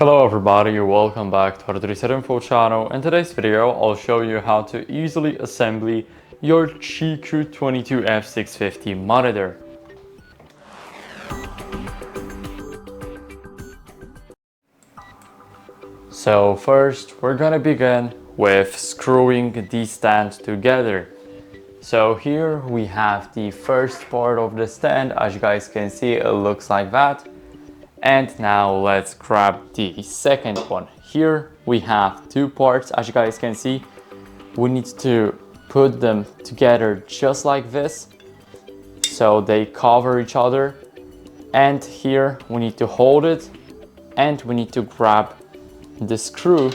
Hello everybody, welcome back to HardReset.Info channel. In today's video, I'll show you how to easily assemble your CHiQ 22F650 monitor. So first, we're gonna begin with screwing the stand together. So here we have the first part of the stand. As you guys can see, it looks like that. And now let's grab the second one. Here we have two parts. As you guys can see, we need to put them together just like this, so they cover each other. And here we need to hold it, and we need to grab the screw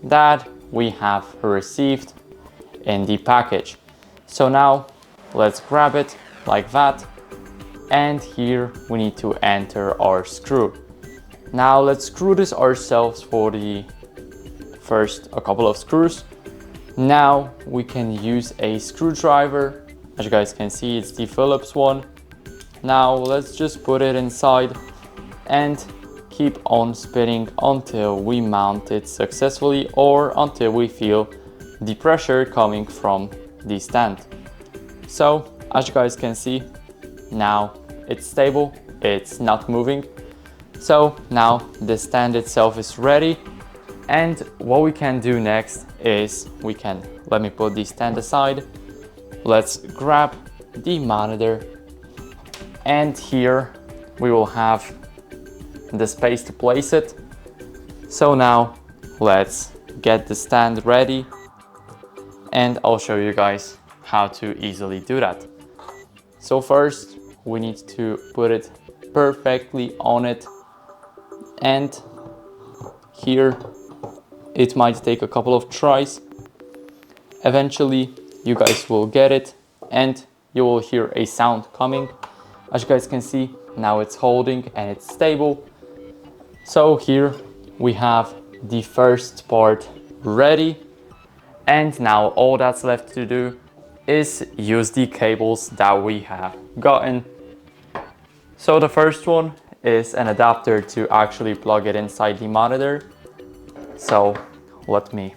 that we have received in the package. So now let's grab it like that. And here we need to enter our screw. Now let's screw this ourselves for the first a couple of screws. Now we can use a screwdriver. As you guys can see, it's the Phillips one. Now let's just put it inside and keep on spinning until we mount it successfully, or until we feel the pressure coming from the stand. So as you guys can see, now it's stable, it's not moving. So now the stand itself is ready. And what we can do next is let me put the stand aside. Let's grab the monitor, and here we will have the space to place it. So now let's get the stand ready, and I'll show you guys how to easily do that. So first we need to put it perfectly on it, and here it might take a couple of tries. Eventually you guys will get it and you will hear a sound coming. As you guys can see, now it's holding and it's stable. So here we have the first part ready, and now all that's left to do is use the cables that we have gotten. So the first one is an adapter to actually plug it inside the monitor. So let me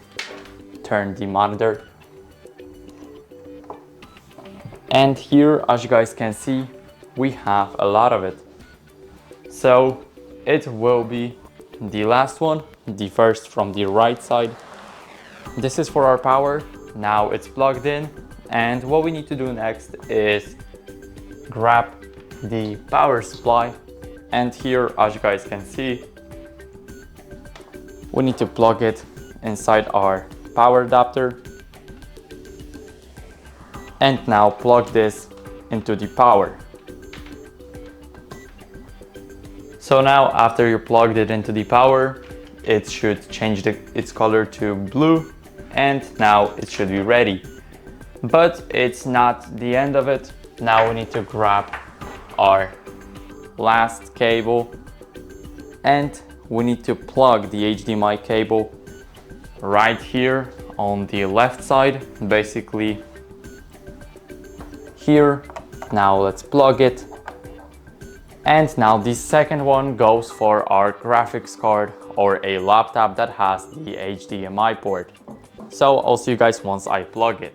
turn the monitor. And here, as you guys can see, we have a lot of it. So it will be the last one, the first from the right side. This is for our power. Now it's plugged in. And what we need to do next is grab the power supply. And here, as you guys can see, we need to plug it inside our power adapter. And now plug this into the power. So now after you plugged it into the power, it should change its color to blue, and now it should be ready. But it's not the end of it. Now we need to grab our last cable, and we need to plug the HDMI cable right here on the left side, basically here. Now let's plug it. And now the second one goes for our graphics card or a laptop that has the HDMI port. So I'll see you guys once I plug it.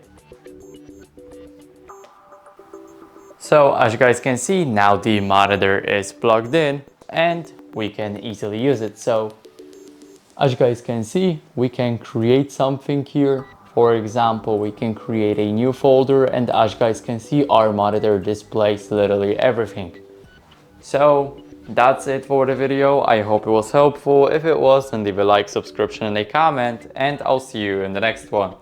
So as you guys can see, now the monitor is plugged in and we can easily use it. So as you guys can see, we can create something here. For example, we can create a new folder, and as you guys can see, our monitor displays literally everything. So that's it for the video. I hope it was helpful. If it was, then leave a like, subscription and a comment, and I'll see you in the next one.